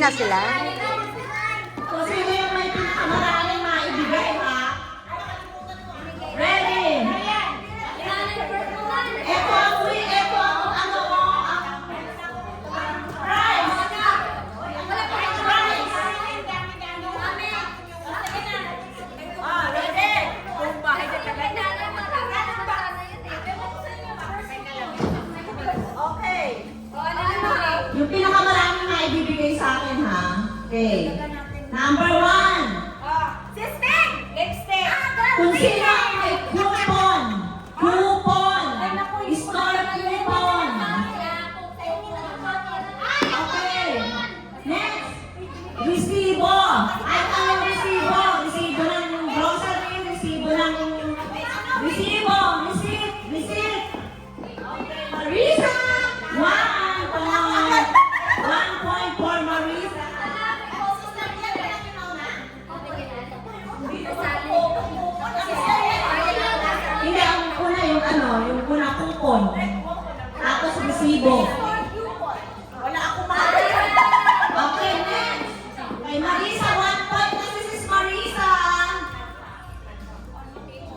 na sila. So, sino yung may pinakamaraming maibigay, ha? Ready? Ito ang ano mo, prize. Ready? Okay. Yung pinakamaraming maibibigay sa akin, ha? Okay. Number 1. Kung sino ang may coupon, store coupon. Okay. Next. Resibo. Ay, ano resibo? Resibo ng grocery, resibo ng... Resibo. Receipt. Okay, Marisa. 1 point for Marisa. Hindi, ang una yung ano, yung una coupon. Tapos resibo. Wala akong mahal. Okay, next. Kay Marisa, 1 point na si Sis Marisa.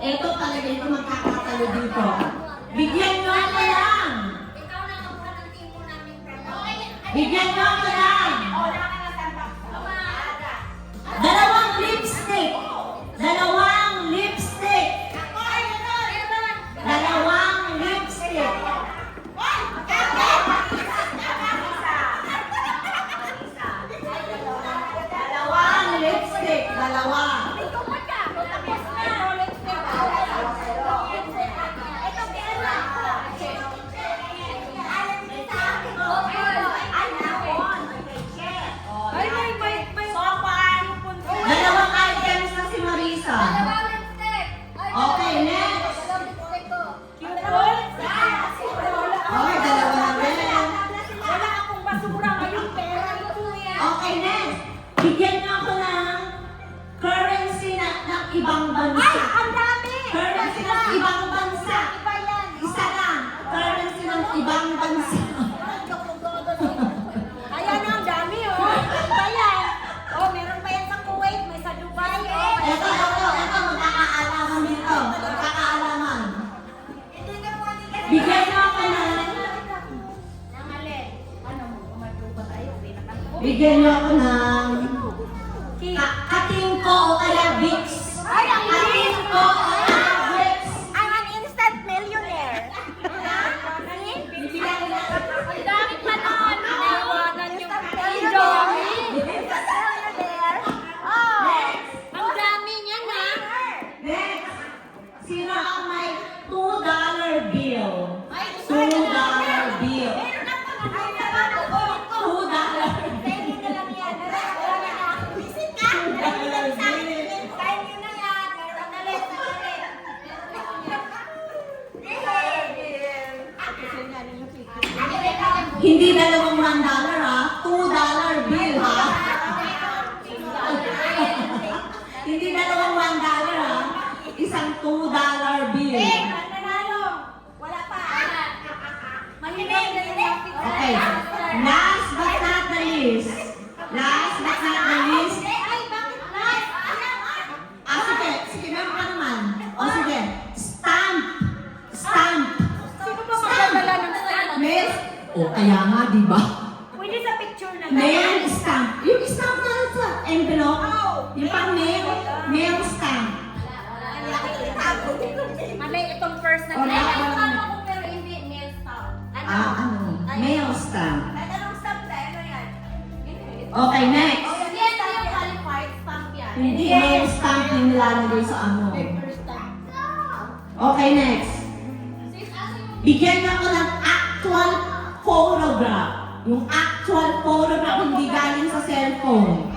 Ito talaga yung magkakatalo dito. Bigyan nyo ako lang. Bigyan nyo ako lang. Dalawang lipstick. Dalawang lipstick. Dalawa. Dalawang items na si Marisa. Okay, next. Okay, dalawa na rin. Okay, next. Bigyan niyo ako ng currency ng ibang bansa. Currency ng ibang bansa. Isa lang. Currency ng ibang bansa. Ito, magkakaalaman dito. Magkakaalaman. Bigyan niyo ako ng... Bigyan niyo ako ng... Katingko o kaya Vicks. Katingko o kaya Vicks. Next. Sino ang may $2 bill? $2 bill. Hindi dalawang $1 ha, $2 bill ha. Hindi dalawang $1 ha, isang $2 bill. Okay, last but not the least. Sige, meron ka naman. O sige, stamp. Mail. O kaya nga, di ba? Mail stamp. Yung stamp na sa envelope. Yung pang mail stamp. Itong first na Mail stamp. Okay, next. Hindi mail stamp yung nilalagay sa ano. Okay, next. Bigyan niyo ako ng actual photograph. Yung actual photograph, hindi galing sa cellphone.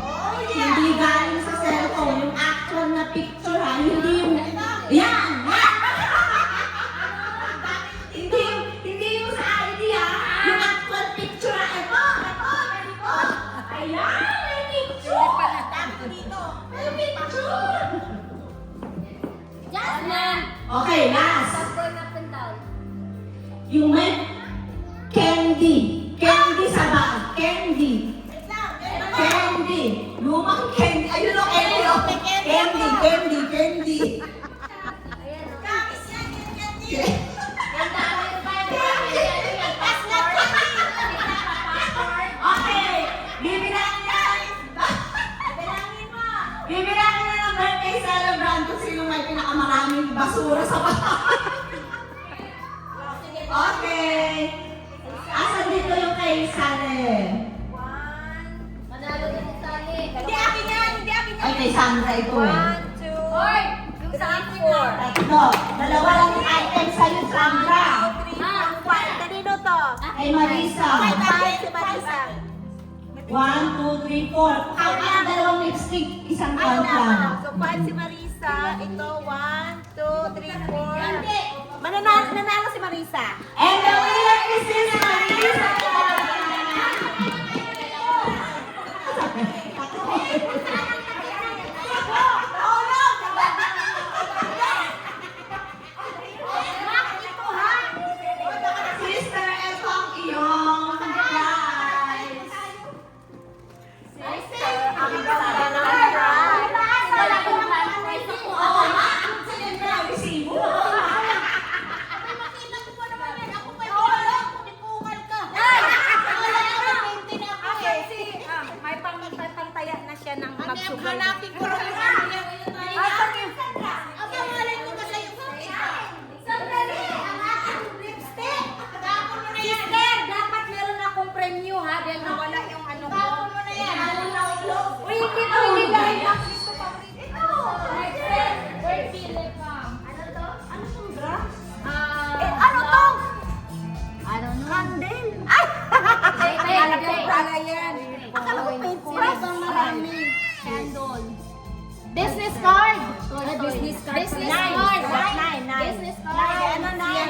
Hindi galing sa cellphone. Yung actual na picture ha. Hindi yung... Yan! Hindi yung sa ID ha. Yung actual picture ha. Ito. Ayan! May picture! May picture! Okay, last. Yung may candy. Candy sa bag. Candy. basura sa bahay. Okay. Asan dito yung kay Sane? Manalo din si Sally. Hindi akin yan, hindi akin yan. Ay, kay Sandra ito eh. 1, 2, Yung sa akin 4. Tatlo. Dalawa lang yung item sa'yo, Sandra. Kanino to? Kay Marisa. Okay, tayo si Marisa. 1, 2, 3, 4. Count lang dalawang lipstick, isang count lang. So, 5 si Marisa. Ito, 1, 2, 3, 4. Nanalo si Marisa. And the winner is this Marisa. Sister, ito ang iyong prize. Ang ganda ng prize. Wala ko naman prize ako. Oo, ang sa'yo na resibo. Makita ko pa naman yan. Ako pa yung kunikungan ka. May pangtaya na siya ng magsugal. Hanapin ko rin yung ano niya. Asan yung Ang pangalan ko ba sa'yo? Sandali! Ang aking lipstick! Sister, dapat meron akong premyo ha dahil nawala yung ano ko. Tapon mo na yan. Uy, hindi to, hindi dahil bakit ito paborito. Where Philip, ma'am? Ano to? Ano tong drugs? Ano to? I don't know. Candle. Alam ko pala yan. Akala ko paint Price ang marami. Candle. Business card. Business card. Business card. Business card. Ano na? Yan.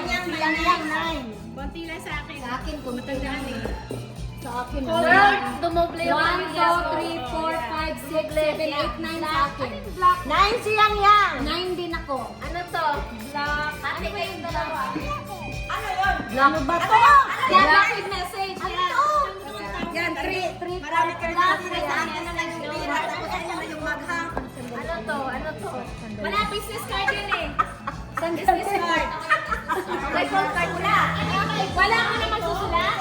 Konti lang sa akin. Sa akin, kung matandaan eh. Sa akin. Girl, dumoble yung 1, 2, 3, 4, 5, 6, 7, 8, 9 sa akin. 9 siyang yan. 9 din ako. Ano to? Black. Ano ba yung dalawa? Ano yun? Ano ba to? Black with message. Yan, 3. Marami ka na sa akin na nag-spira. Tapos ano na yung maghang. Ano to? Ano to? Wala, business card yun eh. Business card. May phone card mo na. Wala ka naman susulat?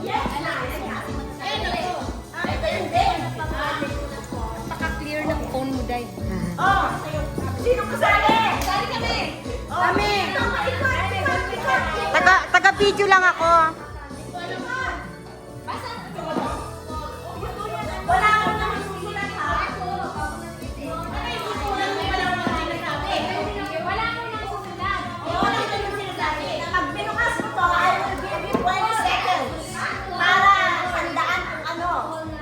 Yes. Ito yun din. Paka-clear ng phone mo, Day. Oh, sino kasali? Sali kami. Kami. Taga-video lang ako. Wala ako nang susulat ha. Wala ko nang susulat. Wala ko nang sinasabi. Pag binukas mo to, I will give you 20 seconds. Para sandaan kung ano.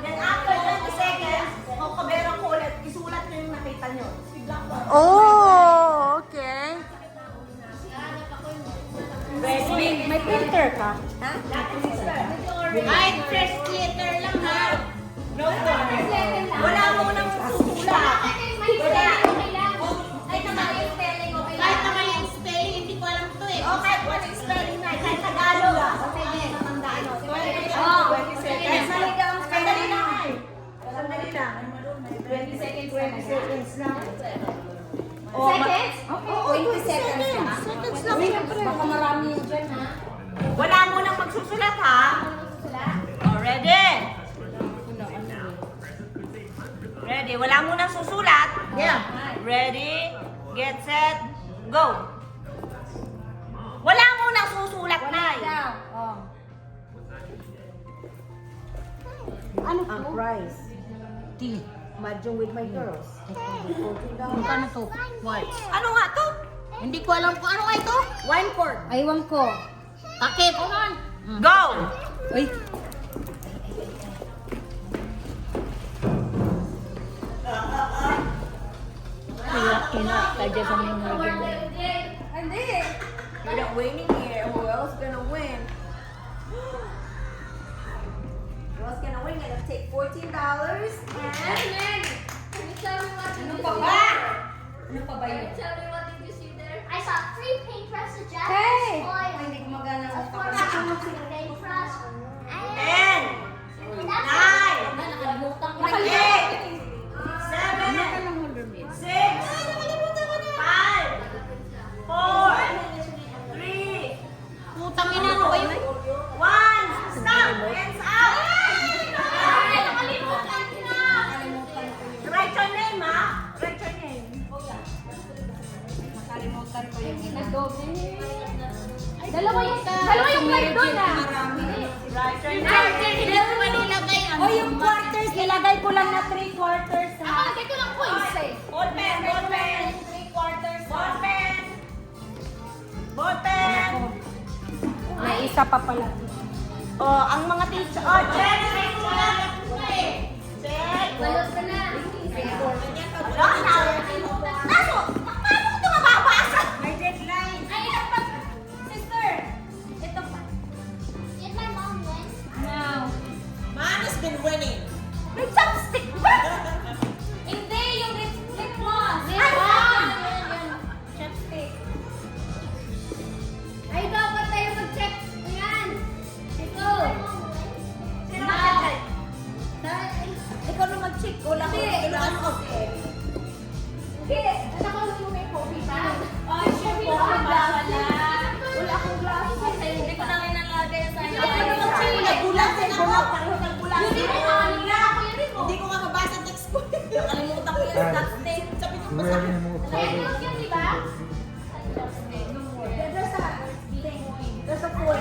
Then after 20 seconds, kung kabera ko ulit, isulat nyo yung nakita nyo. Oh, okay. May printer ka? Ha? Ay, fresh theater lang ha. No problem. Wala mo nang susulat. Wala. Ay, naman yung spelling, okay lang. Kahit naman yung spelling, hindi ko alam to eh. Okay, what is spelling na? Kahit Tagalog. Okay din. Oh, 20 seconds. Kahit mali ka ang spelling na. Sandali lang. 20 seconds. 20 seconds lang. Seconds? Okay, 20 seconds lang. Seconds lang. Baka marami yun dyan, ha? Wala mo nang magsusulat ha. Oh, ready? Ready? Wala mo nang susulat. Yeah. Ready? Get set? Go! Wala mo nang susulat na. Down. Oh. Ano ang price? Tea. Mahjong with my girls. Ano to? White. Ano nga to? Hindi ko alam kung ano nga ito. Wine cork. Aywan ko. Takip. Go! Uy. Hindi. You're not winning here. Who else gonna win? Who else gonna win? Gonna take $14 and... Ano pa ba? Ano pa ba yun? Tell me what did you see there? I saw 3 paintbrushes, Japanese Hey! oil, Hindi ko magana a ng paintbrush, and 10, that's 9, Nakalimutan ko. 8, 7, 6, 5, 4, 3, Putang ina, ano ba yun? 1, stop! Hands up! Ay, nakalimutan ko na! Write your name, ha? Write your name. Dalawa yung flight doon ah. O yung quarters, nilagay ko lang na 3 quarters Ako, ha. ito lang points eh. Ballpen, ballpen. 3 quarters. Ballpen. Ballpen. May isa pa pala. Oh, ang mga teacher. Oh, check. Check mo lang. Check. Balot ka na. Kaso, paano ko ito mababasa? May deadline. Ay, ito pa. Sister. Ito pa. Did my mom win? Now. Man has been winning. May chopstick ba? Hindi, yung lip gloss. Ay, Chopstick. Ay, dapat tayo mag-check. Ayan. Ito. Sino Now. mag-check? Dahil, Ikaw na mag-check. Wala ko. Hindi. Kailangan ko. hindi. Nako, yung may coffee pa. Ay, syempre, wala wala. Wala akong glasses. Hindi ko na rin nalagay sa Hindi ako mag-check. Bulat din ako. Bulat. Hindi mo nakakalimutan ako yun mo. Hindi ko nga mabasa text ko. Nakalimutan ko yung text. Sabi ko, basa ko. Kaya close yun, di ba? Nasa pool.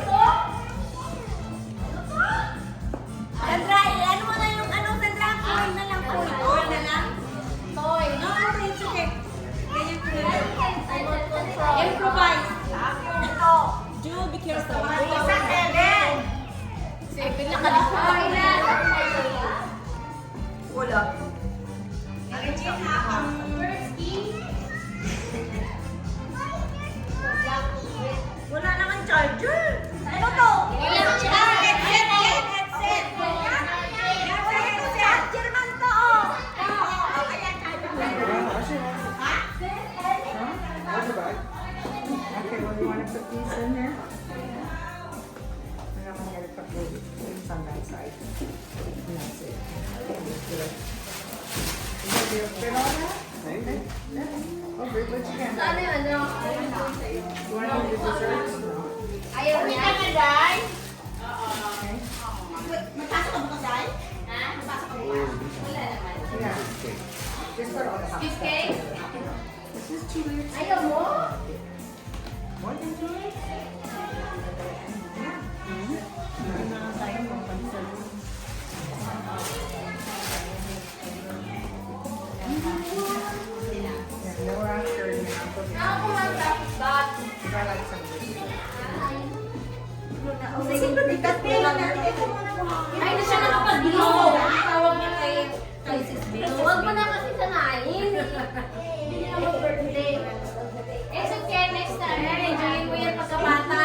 Sandra, ano mo na yung ano, Sandra? Pool na lang, pool. Pool na lang. Toy. No, okay, sige. Ganyan ko na. Improvise. Ito. Do be careful. Isa, 7. Seven na kalimutan na. Wala. Regina, wala naman charger. Ano to? Walang charger. Headset. Charger man to. Kaya charger man. Ha? Okay, well, you want to put these in there? And I'm going to put things on that side. And that's it. Good. You gonna be able to fit all that? Okay. Yeah. Oh, great, what you got? Ano yung ano? You want to do the desserts? Ayaw niya. Dai? Magpasok ka ba ka, Dai? Ha? Wala naman. Yeah. Just put all the hot Excuse stuff. kay? This is too weird. Ayaw mo? What did you do? Yeah, no after now. Ako kumanta. But, If I like some of this. ay, na siya nakapag-glow. Tawag niya kay Sis Bill. Huwag mo na kasi sanayin. Hindi na mag-birthday. It's okay, next time. Enjoyin mo yan pagkabata.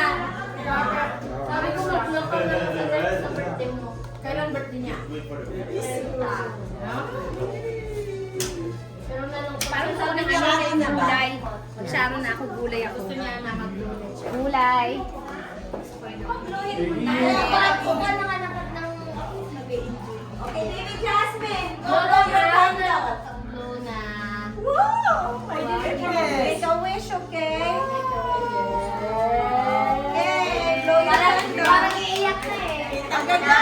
Sabi ko, mag-glow ka na sa birthday mo. Kailan birthday niya? Pero nanong parang sabi niya Sharon na ba? gulay. Mag-sharon na ako, gulay ako. Gusto niya na mag-gulay. Gulay. Bakit ko ka ng anak ng Okay, Baby Jasmine. Go, Blow go, your na. candle. Blow na. Woo! Make a wish, okay? Hey, blow your candle. Parang iiyak na eh. Ang ganda.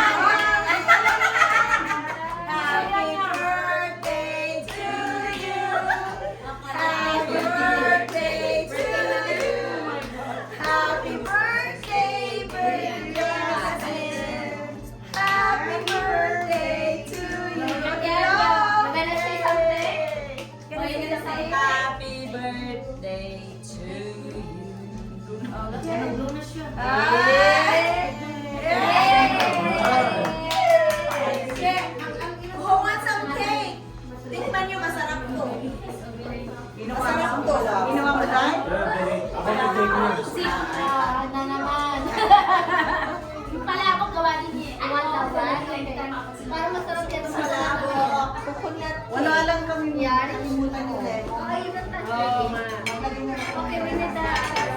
Happy birthday to you. Happy birthday to you. Happy birthday, birthday Jasmine. Happy birthday to you. Maganda say something? Can you say happy birthday to you? Nag-blow na siya. Who wants some cake? Tikman nyo, masarap to. Masarap to. Ginawa mo dahil? Si, na naman. Yung pala ako gawa din niya. Iwan na ba? Para masarap yan sa Malabo. Coconut. Wala lang kami yan. nakalimutan ni Len. Ay, yun ang okay, Minita.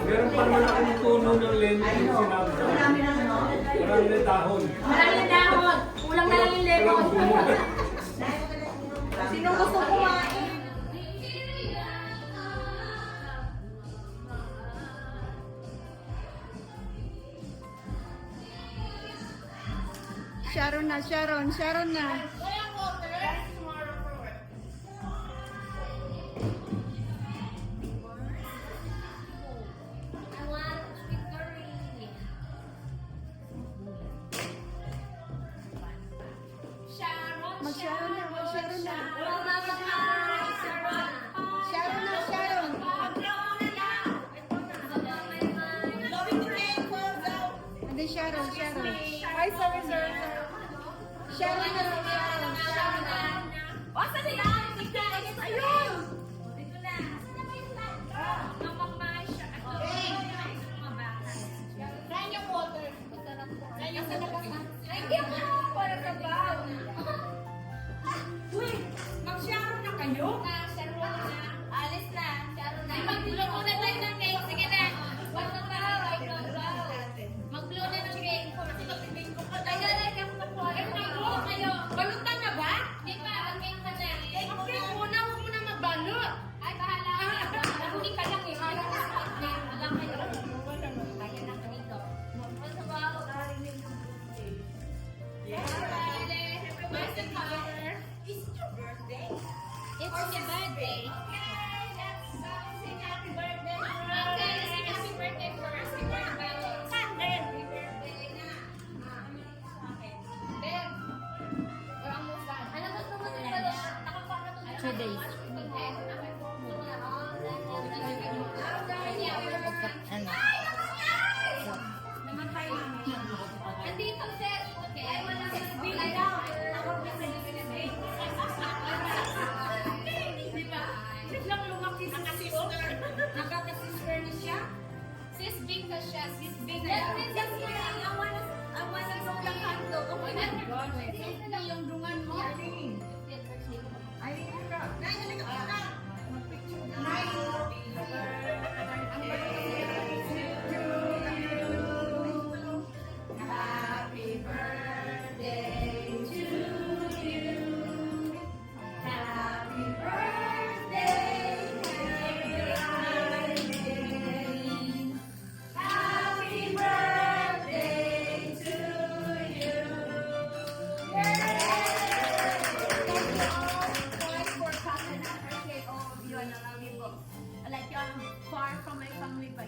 Meron pa naman akong puno ng lemon yung sinabi ko. Marami na ano? Marami na dahon. Maraming dahon. Kulang na lang yung lemon. Sino gusto kumain? Sharon na, Sharon, Sharon na. I want sweet curry. Hindi, Sharon. Ay, sorry. Sharon na lang, Sharon. O, saan sila? Ayun! Dito na. Saan na ba yung mamamay siya? Mga bata. Try yung water. Try yung Hindi ako para sa baw. Uy! Mag-sharon na kayo? Sharon na. Alis na. Sharon na. Mag-blow muna tayo ng cake. Sige na. Wag na ba? Mag-blow na ng cake. Kaya na yung mag-blow kayo. Balutan na ba? Di pa. Mag-cake ka na. Okay, muna. Huwag mo na magbalot. Ay, bahala ka. Nahuli ka lang eh. Wala kayo. Kaya na ka dito. Wala sa baho. Where's the car? It's your birthday. It's your birthday. Okay, let's sing happy birthday. Okay, let's sing happy birthday first before the ballots. Happy birthday na. Okay. Beb, walang musan. Ano gusto mo din balot? Nakapara to. 2 days. Ano? Namatay namin. Andito, sir. Okay. Ay, wala sa bilang. Di ba? Biglang lumaki sa sister. Nakaka-sister na siya. Sis Bing ka siya. Sis Bing na siya. Awan na sa ulang kanto. Oh my God. Hindi yung dungan mo. Ay, Happy birthday to you. Happy birthday, Caroline. Happy birthday to you. Guys, for coming and appreciate all of you and I love you both. I like you. I'm far from my family, but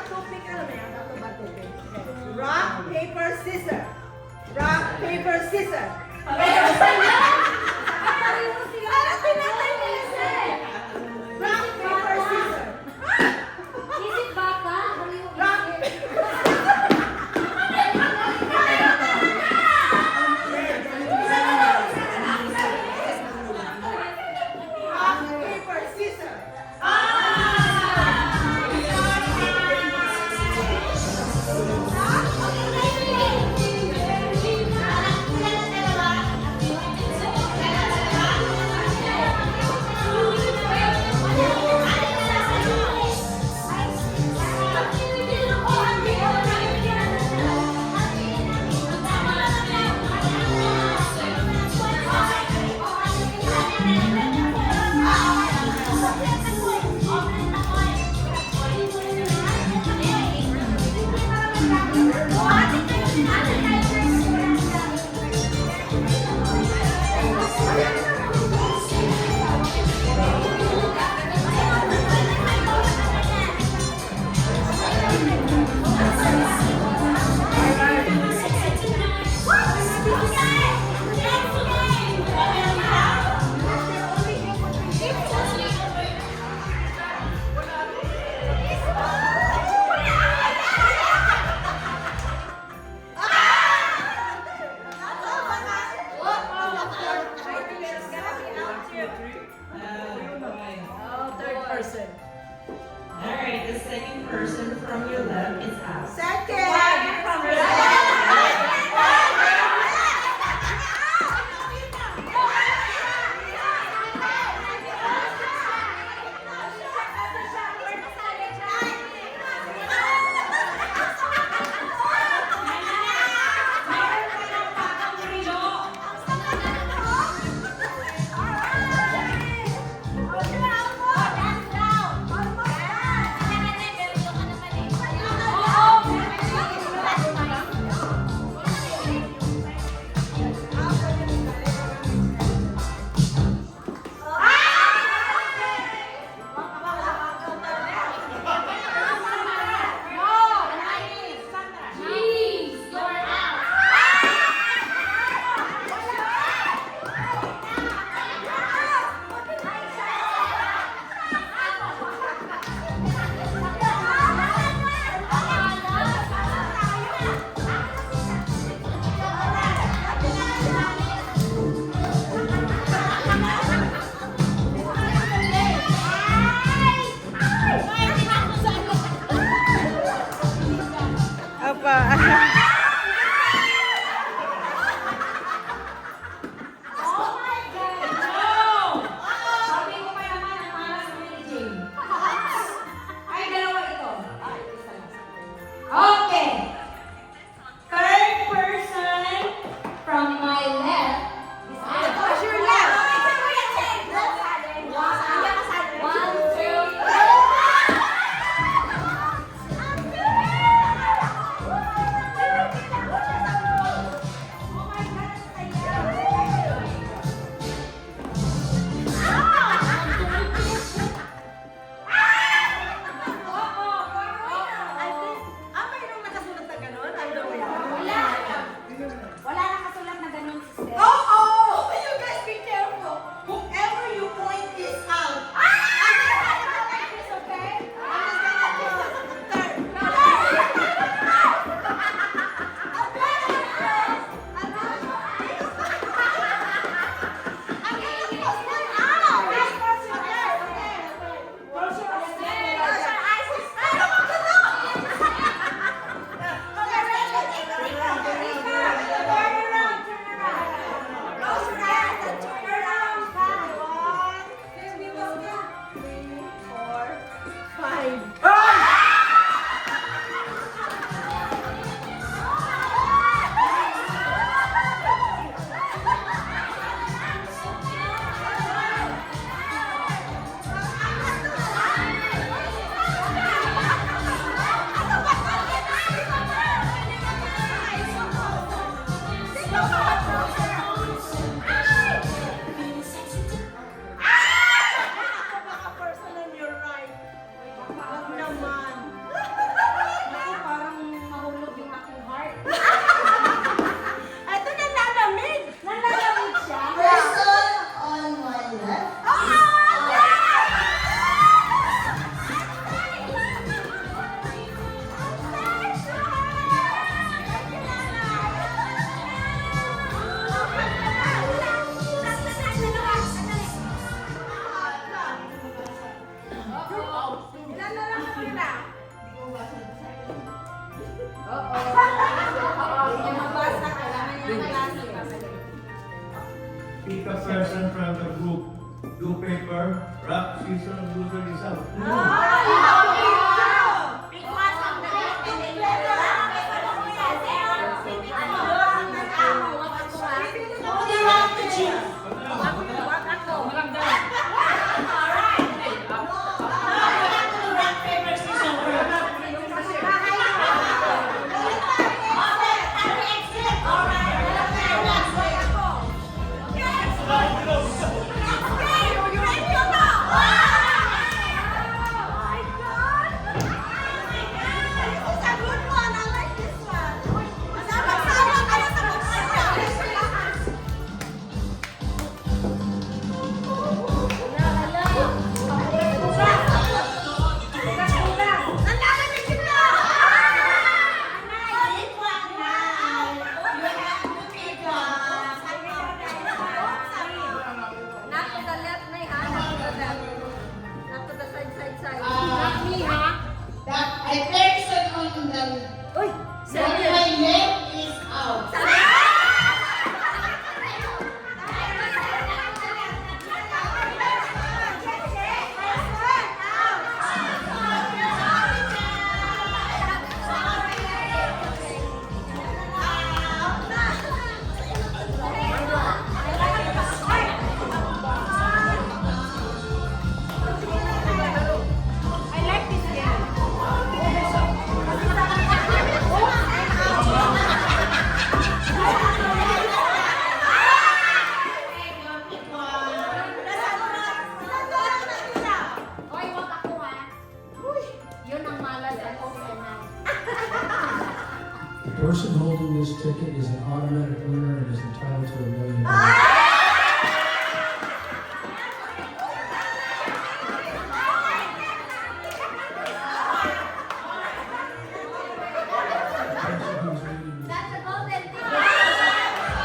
tupik, alam mo yan? Rock, paper, scissors. Rock, paper, scissors. Parang tinatay mo yun, sir. Rock, paper, scissors. Isip baka. Rock, rock, paper, scissors. Third person. Alright, the second person from your left is out. Second from your left. Oh, Yung magbasa, kailangan niya magbasa. Pick a person from the group. Do paper, rock, scissors, loser is out. Pick one from the group and then you will rock, paper, scissors. Who do you want to choose? Rock, paper, scissors, rock. Not to the left, Nay, ha? Not to the left. Not to the side. Not me, ha? That a person on the Uy! my left is out. Hoy, wag ako, ha? Yun ang malas ako na. The person holding this ticket is an automatic winner and is entitled to $1 million. Person who's reading That's a golden ticket.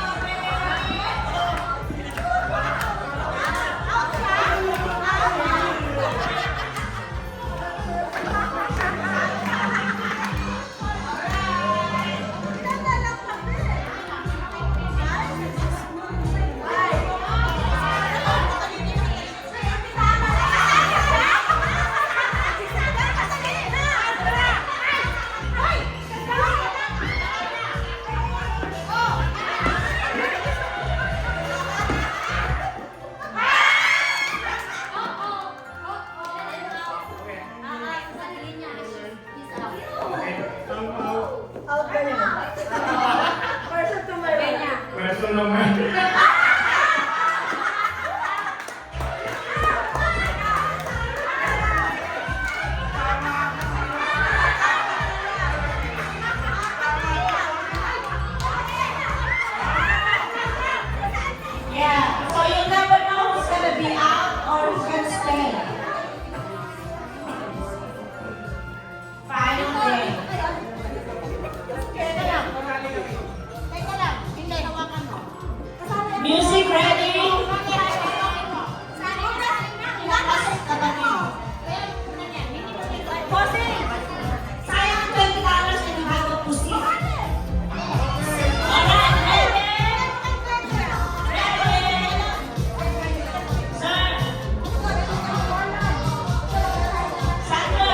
Person naman. Yeah, so you never know who's gonna be out or who's gonna stay. Final day. Music ready? Bossing! Sayang $20 and you have a pussy. Alright, ready? Ready? Sir! Sandra!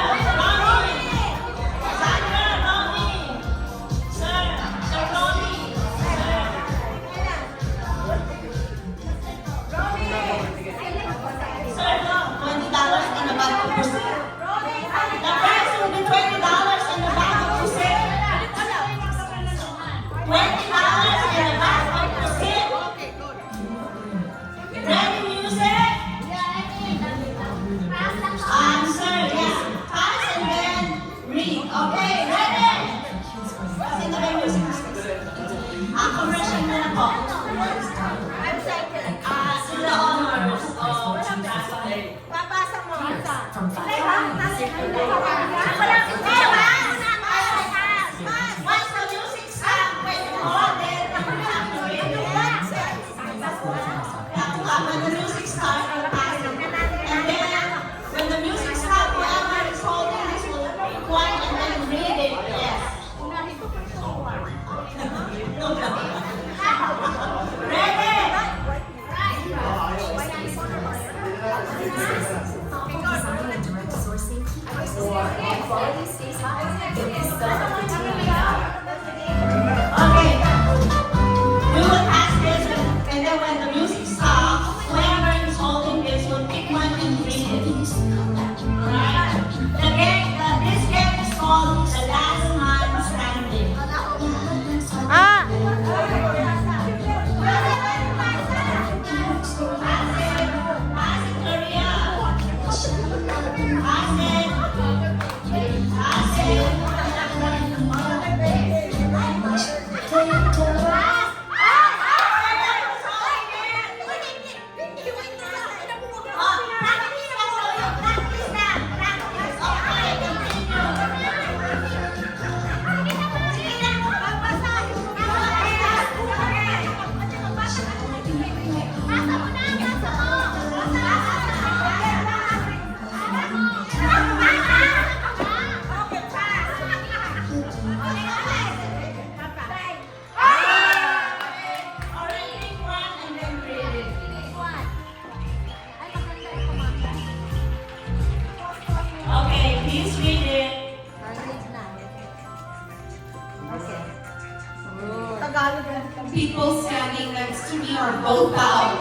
Ronnie! Sandra! Ronnie! Sir! Sir Ronnie! Sir! Sir, no, $20 and a bag of pussy. The price will be $20 and a bag of pussy. $20 and a bag of pussy. Ready, music? Answer, yeah. Pass and then read. Okay, ready? Kasi na ba yung music? Commercial na na po. Sila honors. Papasa mo. Once the music starts, when you hold it, when the music starts, you'll pass it. And then, when the music stops, whoever is holding this will point and then read it. Yes. Okay. We will pass this, and then when the music stops, whoever is holding this will pick one and bring it. Right? This game is called The Last Man Standing. Okay, please read it. Tagalog yan. People standing next to me are both out.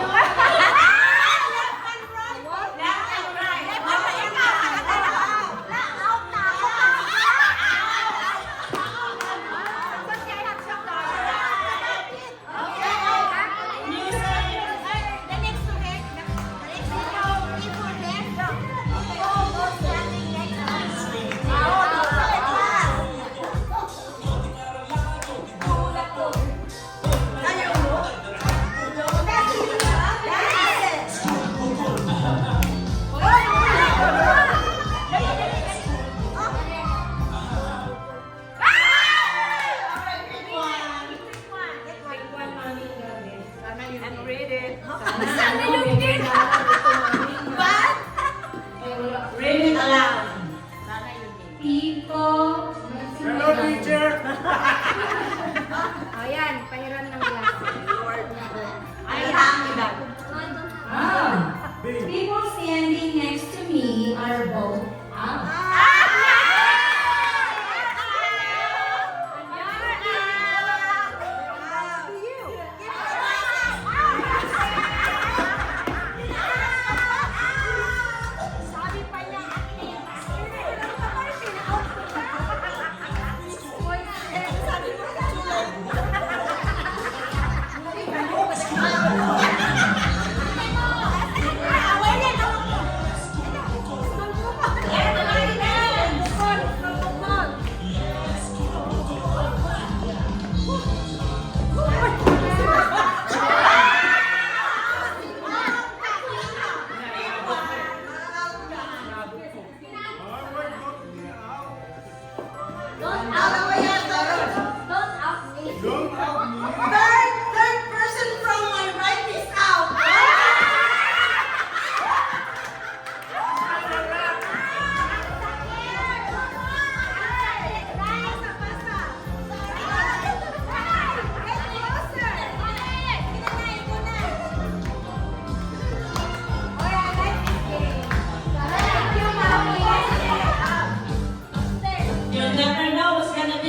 Read it aloud. People. Hello, teacher. Ayan, pahiram ng glasses. People standing next to me are both out. Third person from my right is out. You'll never know what's gonna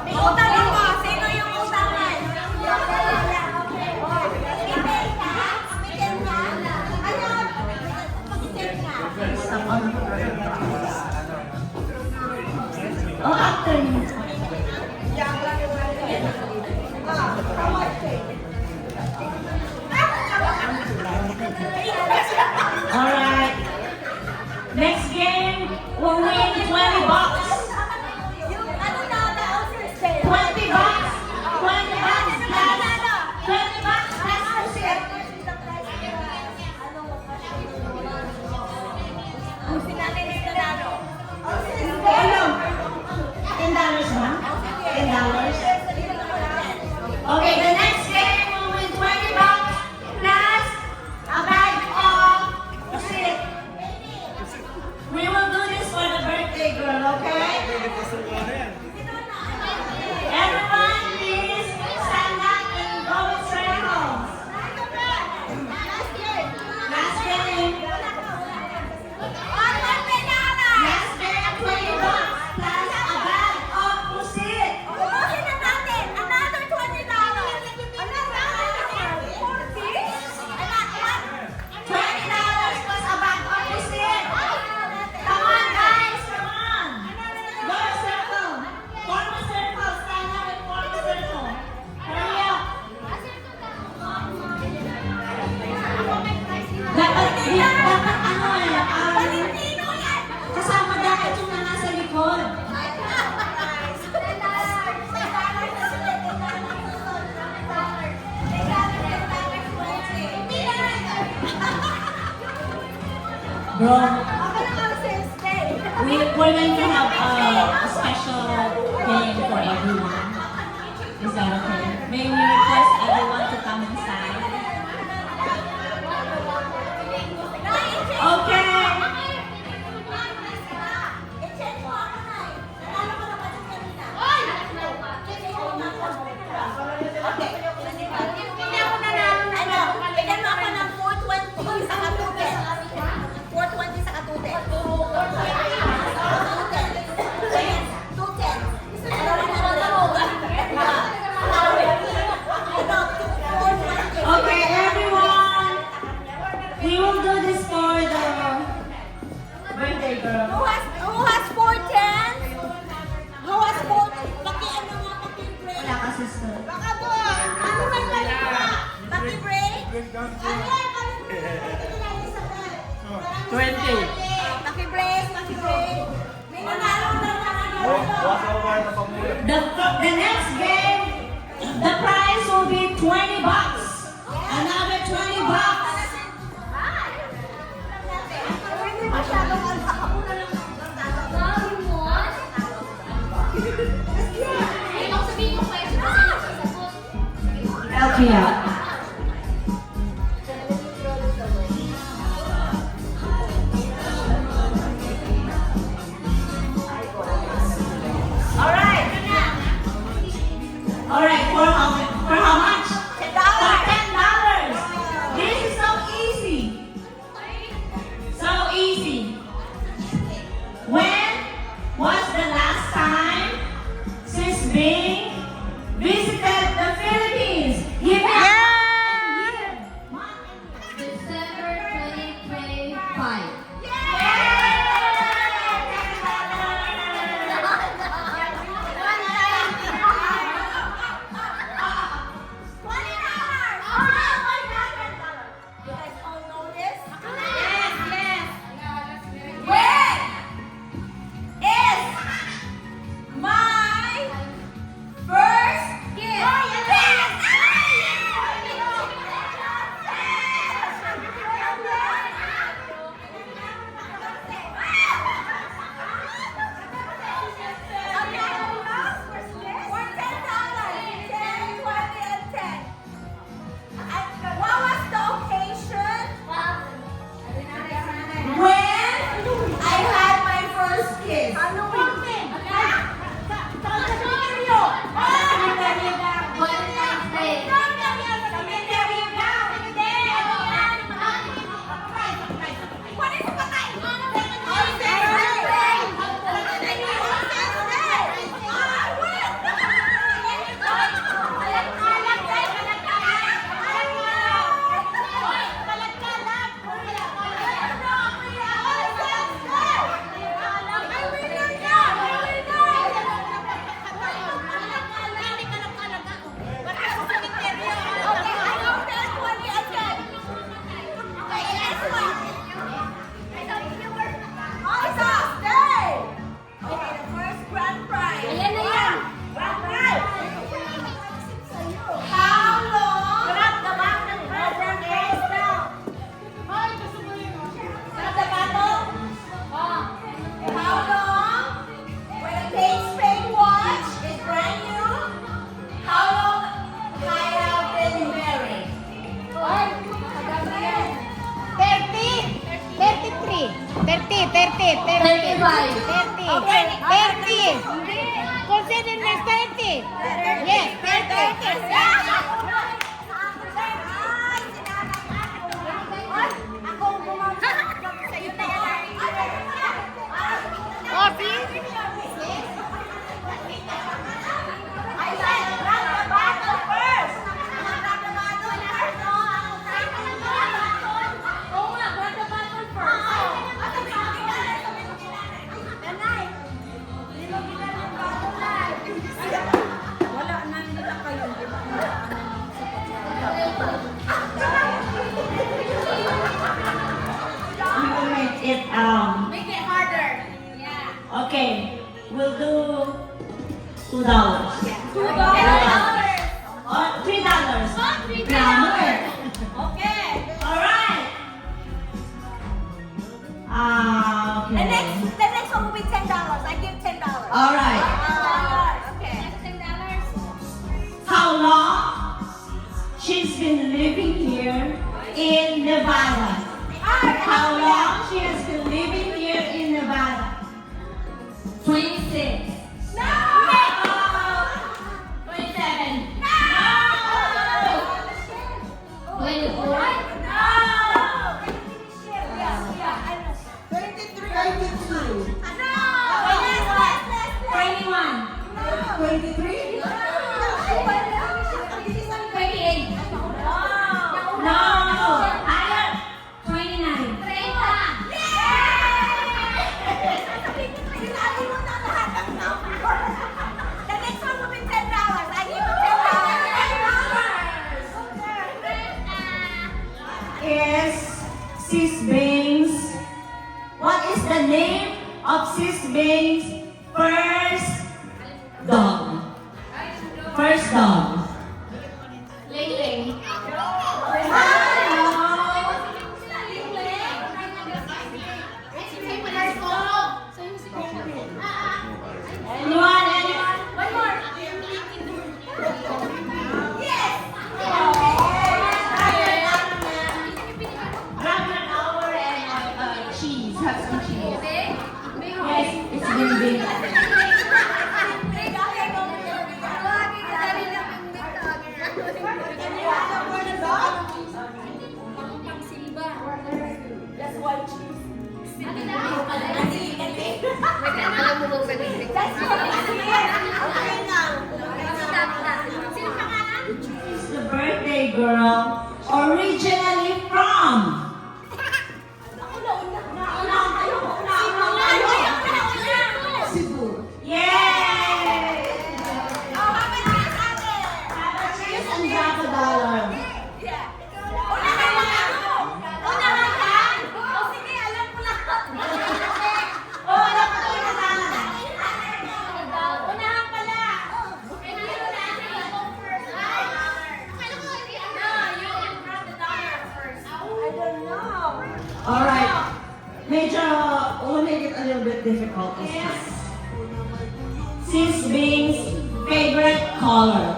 May utang ako. Sino yung utangan? Pag-itin ka? Pag-itin ka? Ano? Pag-itin ka? Oh, after me. Alright. Next game, we'll win 20 bucks. Yung ano na, the outfit sale. 20 bucks. 20 bucks plus. 20 bucks plus pusit. Ang sinanay na nanalo. Ano? $10 ba? $10? Okay, the next game will win 20 bucks plus a bag of pusit. We will do this for the birthday girl, okay? Everyone, please stand up and go in circles. Last game. Last game, 20 bucks plus a bag of pusit. Ubusin na natin. Another $20. $20 plus a bag of pusit. Come on, guys, come on. Go in circle. Form a circle. Stand up and form a circle. Hurry up. Dapat ano kasama dapat yung mga nasa likod. Bro, we're going to have a special thing for everyone. Is that okay? May we request everyone to come inside? Okay. Bigyan mo ako ng 420 sa katute. 420 sa katute. 210. Okay, everyone. We will do this for the birthday girl. Who has 410? Who has 4? Paki-ano nga, paki-break. Wala ka, sister. Baka po, ano man ba? Paki-break? Ayan, paki-break, paki-break. May nanalo na The next game, the prize will be 20 bucks. Another 20 bucks. Hindi masyadong ano. Ako na lang. Help me out. Alright, for how much? $10. For $10. This is so easy. So easy. When was the last time Sis Bing visited the Philippines? Give me a Consider next 30. Yes, 30. Oo nga, grab the button first. Wala na, hindi lang kayo. Di ba? We will make it, Make it harder. Yeah. okay, we'll do $2. $2. Or $3. $3. Grammar. Okay. Alright. The Okay. next one will be $10. I give $10. Alright. Okay. $10. How long she's been living here in Nevada? How long she has been living here in Nevada? 26. No! 27. No! 24. No! Higher! 29. The next one will be $10. I give $10. Is Sis Bing's, what is the name of Sis Bing's first dog? First dog. Ling-ling. Anyone? Anyone? One more. Grab an hour and cheese. Have some cheese. Big? Yes, it's been big. That's why cheese. Ano na? Okay now. Sino pangalan? She's the birthday girl originally from. Cebu. Yay! Cheese and half a dollar. Oh, alam ko ito na sana. Unahan pala. Alright. Major, we'll make it a little bit difficult this time. Sis Bing's favorite color.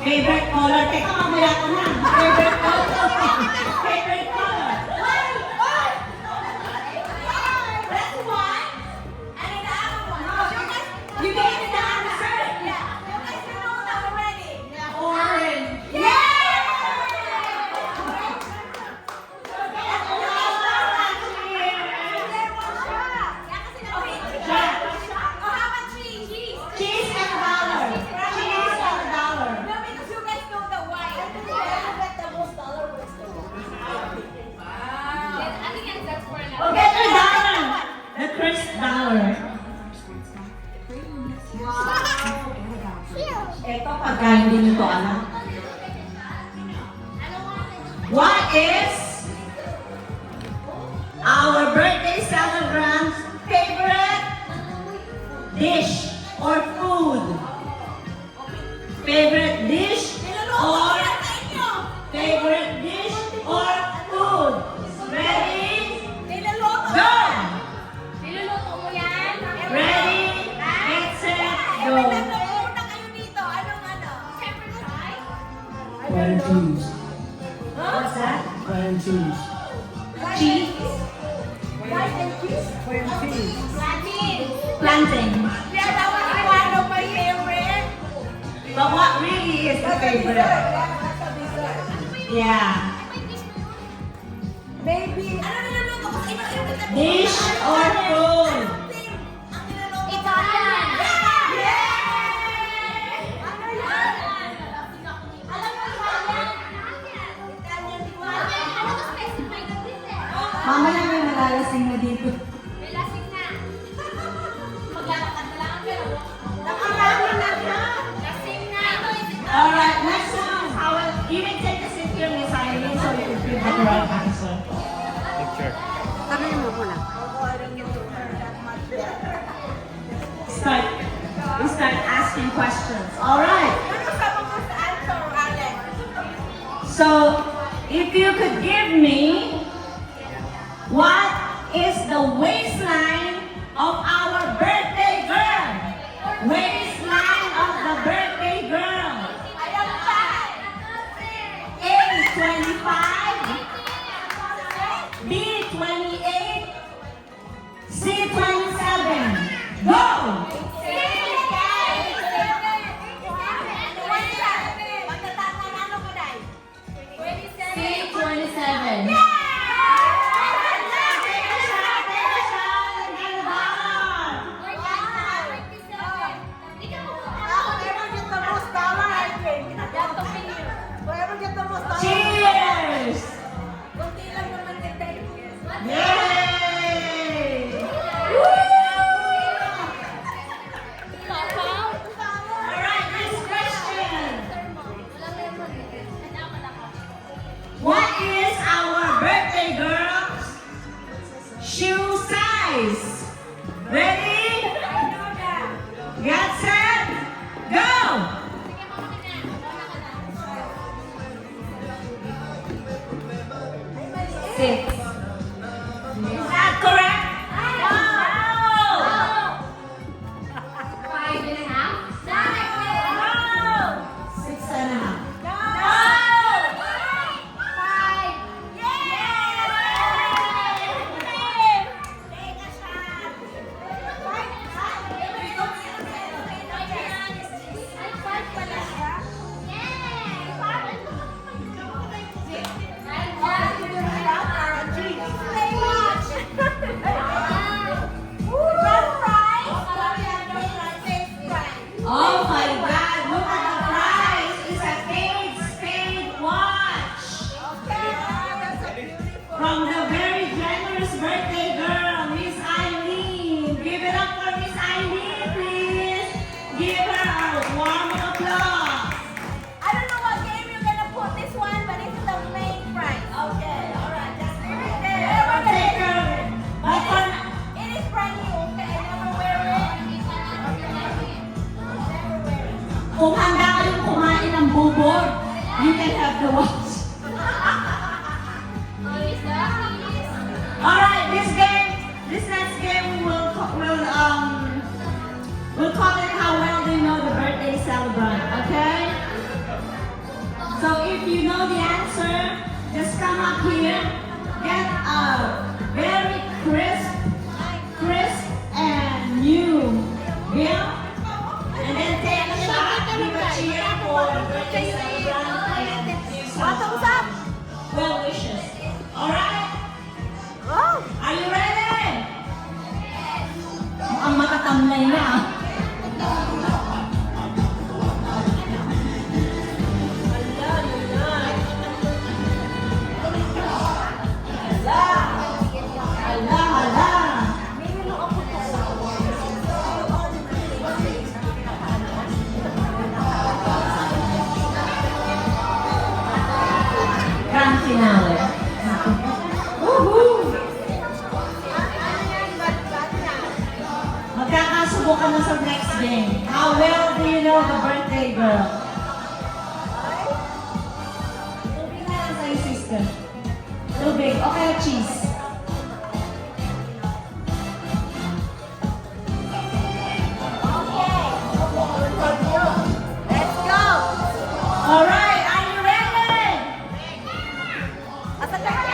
Favorite color. Teka, mamaya ko na. Favorite color. Favorite color. That's one. And the other one. You gave me the answer. You guys know that already. Orange. Cheese and a dollar. Cheese and a dollar. Oh, get a dollar. The first dollar. Ito pagka hindi nyo to alam. What is our birthday celebrant's favorite dish or food? Favorite dish or favorite dish or food? Ready? Go! Niluluto mo yan? Ready? Get set, go! Fried and cheese. What's that? Fried and cheese. Cheese? Rice and cheese? Planting. Yeah, that was one of my favorite. But what really is the favorite? Yeah. Baby. Ano niluluto ko? Dish or food? Italian. Ano yan? Alam mo Italian? Ano to specify na din eh? Mamaya may malalasing na dito. May lasing na. Maglalakad na lang pero Nakarami na siya. lasing na. Alright, next one. How will you may take a seat here, Miss Eileen, so you can give the correct answer. We start asking questions. Alright. Ano sa mga answer, Alex? So, if you could give me what is the waistline of our birthday girl? Waistline of the birthday girl. Ayan pa. A, 25. B, 28. C, 27. Go! C, 27. Cheers! Yay! Alright, next question. What is our birthday girl's shoe size? Ready? Get set? Go! Six. Is that correct? Five and a half. No! 6.5. Oh my God! Look at the prize! It's a Kate Spade watch from the very generous birthday girl, Miss Eileen. Give it up for Miss Eileen, please. Give her a warm applause. I don't know what game you're gonna put this one, but it's the main prize. Okay, alright. That's I'll take care of it. But for now, It is brand new, okay? I never wear it. kung handa kayong kumain ng bubog, you can have the watch. Alright, this next game we'll call it how well do you know the birthday celebrant, okay? So if you know the answer, just come up here, get a very crisp and new bill, and then take a shot, give a cheer for the birthday celebrant, and give Thumbs up. well wishes. Alright? Oh! Are you ready? Mukhang matatamlay na. Hala. Grand finale. Woohoo! Magkakasubukan na sa next game. How well do you know the birthday girl? Tubig na lang sa'yo, sister. Tubig. Okay, cheese. Let's go! Alright, are you ready? Asa ka?